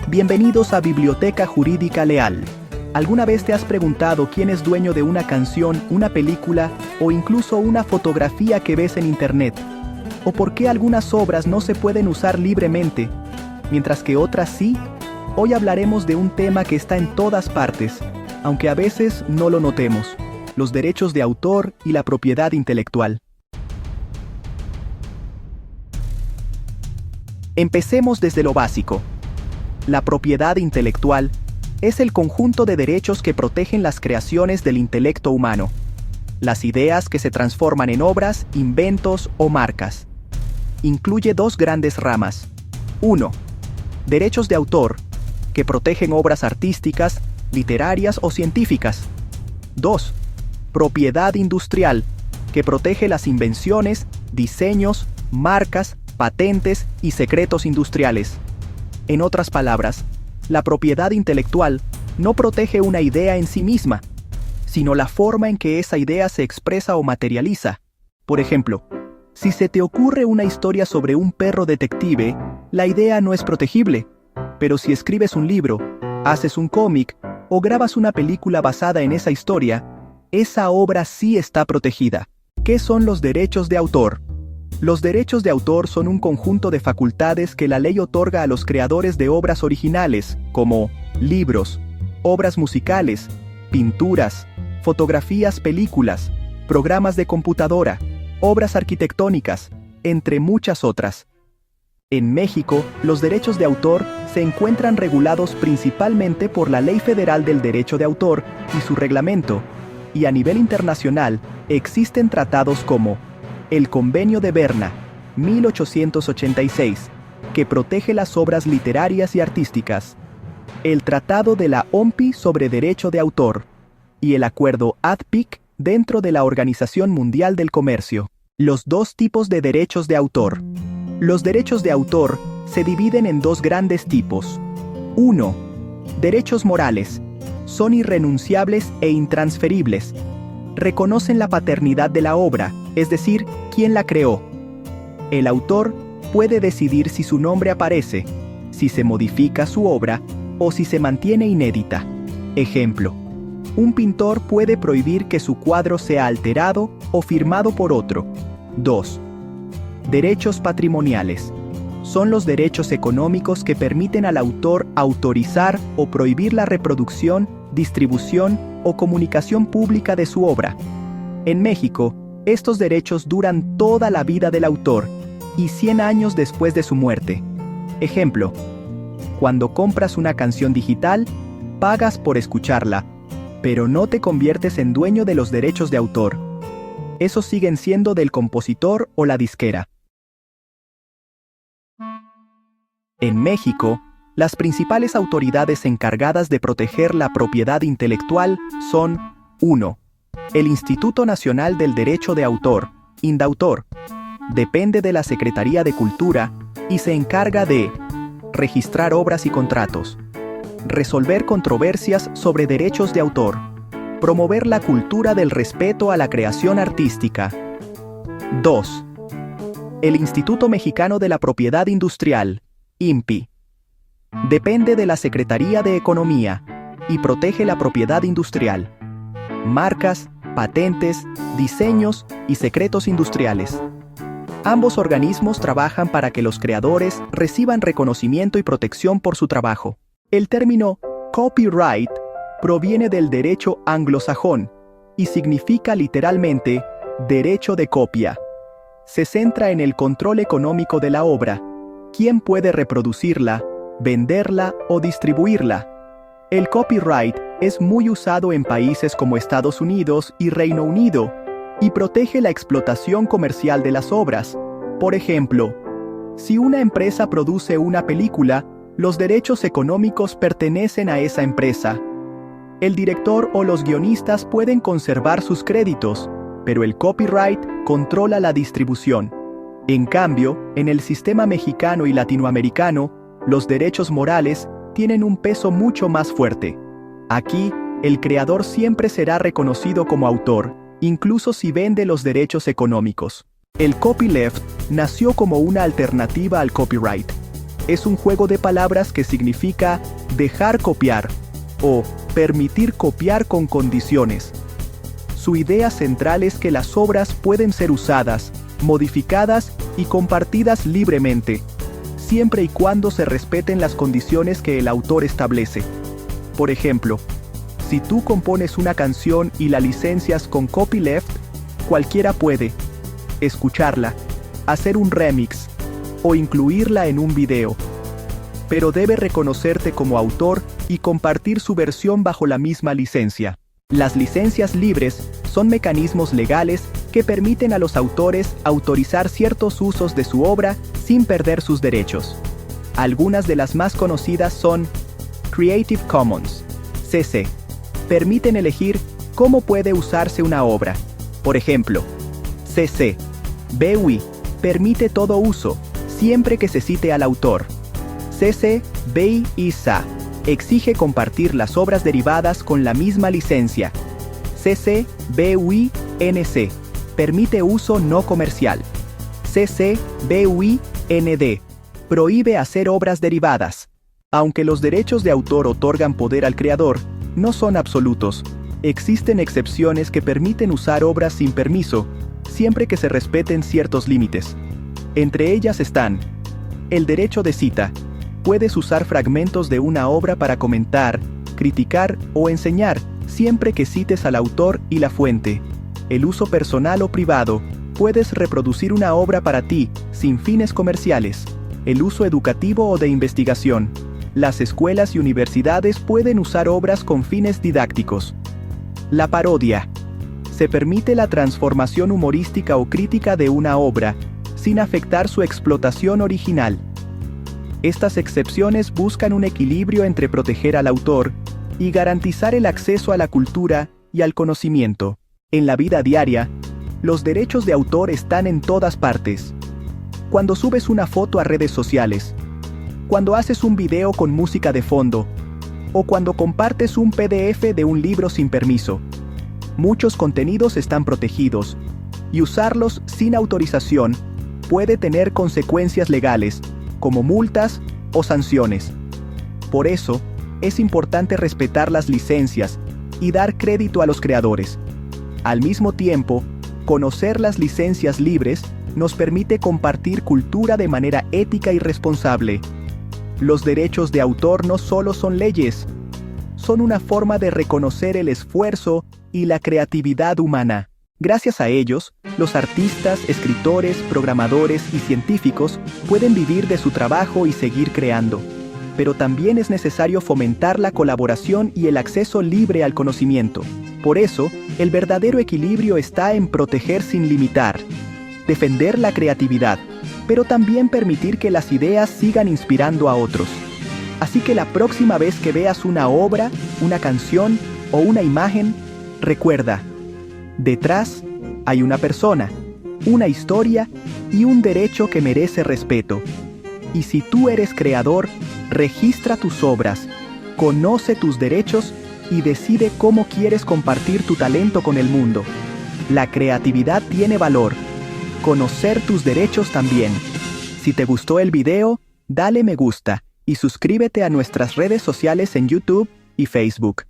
Bienvenidos a Biblioteca Jurídica Leal. ¿Alguna vez te has preguntado quién es dueño de una canción, una película o incluso una fotografía que ves en internet? ¿O por qué algunas obras no se pueden usar libremente, mientras que otras sí? Hoy hablaremos de un tema que está en todas partes, aunque a veces no lo notemos: los derechos de autor y la propiedad intelectual. Empecemos desde lo básico. La propiedad intelectual es el conjunto de derechos que protegen las creaciones del intelecto humano, las ideas que se transforman en obras, inventos o marcas. Incluye dos grandes ramas. 1. Derechos de autor, que protegen obras artísticas, literarias o científicas. 2. Propiedad industrial, que protege las invenciones, diseños, marcas, patentes y secretos industriales. En otras palabras, la propiedad intelectual no protege una idea en sí misma, sino la forma en que esa idea se expresa o materializa. Por ejemplo, si se te ocurre una historia sobre un perro detective, la idea no es protegible. Pero si escribes un libro, haces un cómic o grabas una película basada en esa historia, esa obra sí está protegida. ¿Qué son los derechos de autor? Los derechos de autor son un conjunto de facultades que la ley otorga a los creadores de obras originales, como libros, obras musicales, pinturas, fotografías, películas, programas de computadora, obras arquitectónicas, entre muchas otras. En México, los derechos de autor se encuentran regulados principalmente por la Ley Federal del Derecho de Autor y su reglamento, y a nivel internacional existen tratados como el Convenio de Berna, 1886, que protege las obras literarias y artísticas, el Tratado de la OMPI sobre Derecho de Autor, y el Acuerdo ADPIC dentro de la Organización Mundial del Comercio. Los dos tipos de derechos de autor. Los derechos de autor se dividen en dos grandes tipos. 1. Derechos morales. Son irrenunciables e intransferibles. Reconocen la paternidad de la obra, es decir, quién la creó. El autor puede decidir si su nombre aparece, si se modifica su obra o si se mantiene inédita. Ejemplo: un pintor puede prohibir que su cuadro sea alterado o firmado por otro. 2. Derechos patrimoniales. Son los derechos económicos que permiten al autor autorizar o prohibir la reproducción, distribución o comunicación pública de su obra. En México, estos derechos duran toda la vida del autor y 100 años después de su muerte. Ejemplo: cuando compras una canción digital, pagas por escucharla, pero no te conviertes en dueño de los derechos de autor. Esos siguen siendo del compositor o la disquera. En México, las principales autoridades encargadas de proteger la propiedad intelectual son: 1. El Instituto Nacional del Derecho de Autor, INDAUTOR. Depende de la Secretaría de Cultura y se encarga de registrar obras y contratos, resolver controversias sobre derechos de autor, promover la cultura del respeto a la creación artística. 2. El Instituto Mexicano de la Propiedad Industrial, INPI. Depende de la Secretaría de Economía y protege la propiedad industrial, marcas, patentes, diseños y secretos industriales. Ambos organismos trabajan para que los creadores reciban reconocimiento y protección por su trabajo. El término copyright proviene del derecho anglosajón y significa literalmente derecho de copia. Se centra en el control económico de la obra, quién puede reproducirla, venderla o distribuirla. El copyright es muy usado en países como Estados Unidos y Reino Unido y protege la explotación comercial de las obras. Por ejemplo, si una empresa produce una película, los derechos económicos pertenecen a esa empresa. El director o los guionistas pueden conservar sus créditos, pero el copyright controla la distribución. En cambio, en el sistema mexicano y latinoamericano, los derechos morales tienen un peso mucho más fuerte. Aquí, el creador siempre será reconocido como autor, incluso si vende los derechos económicos. El copyleft nació como una alternativa al copyright. Es un juego de palabras que significa dejar copiar o permitir copiar con condiciones. Su idea central es que las obras pueden ser usadas, modificadas y compartidas libremente, siempre y cuando se respeten las condiciones que el autor establece. Por ejemplo, si tú compones una canción y la licencias con copyleft, cualquiera puede escucharla, hacer un remix o incluirla en un video. Pero debe reconocerte como autor y compartir su versión bajo la misma licencia. Las licencias libres son mecanismos legales que permiten a los autores autorizar ciertos usos de su obra sin perder sus derechos. Algunas de las más conocidas son Creative Commons, CC. Permiten elegir cómo puede usarse una obra. Por ejemplo, CC BY permite todo uso, siempre que se cite al autor. CC BY SA exige compartir las obras derivadas con la misma licencia. CC BY NC permite uso no comercial. CC BY ND prohíbe hacer obras derivadas. Aunque los derechos de autor otorgan poder al creador, no son absolutos. Existen excepciones que permiten usar obras sin permiso, siempre que se respeten ciertos límites. Entre ellas están: el derecho de cita. Puedes usar fragmentos de una obra para comentar, criticar o enseñar, siempre que cites al autor y la fuente. El uso personal o privado. Puedes reproducir una obra para ti, sin fines comerciales. El uso educativo o de investigación. Las escuelas y universidades pueden usar obras con fines didácticos. La parodia. Se permite la transformación humorística o crítica de una obra, sin afectar su explotación original. Estas excepciones buscan un equilibrio entre proteger al autor y garantizar el acceso a la cultura y al conocimiento. En la vida diaria, los derechos de autor están en todas partes. Cuando subes una foto a redes sociales, cuando haces un video con música de fondo, o cuando compartes un PDF de un libro sin permiso. Muchos contenidos están protegidos, y usarlos sin autorización puede tener consecuencias legales, como multas o sanciones. Por eso, es importante respetar las licencias y dar crédito a los creadores. Al mismo tiempo, conocer las licencias libres nos permite compartir cultura de manera ética y responsable. Los derechos de autor no solo son leyes, son una forma de reconocer el esfuerzo y la creatividad humana. Gracias a ellos, los artistas, escritores, programadores y científicos pueden vivir de su trabajo y seguir creando. Pero también es necesario fomentar la colaboración y el acceso libre al conocimiento. Por eso, el verdadero equilibrio está en proteger sin limitar, defender la creatividad, pero también permitir que las ideas sigan inspirando a otros. Así que la próxima vez que veas una obra, una canción o una imagen, recuerda: detrás hay una persona, una historia y un derecho que merece respeto. Y si tú eres creador, registra tus obras, conoce tus derechos y decide cómo quieres compartir tu talento con el mundo. La creatividad tiene valor. Conocer tus derechos también. Si te gustó el video, dale me gusta y suscríbete a nuestras redes sociales en YouTube y Facebook.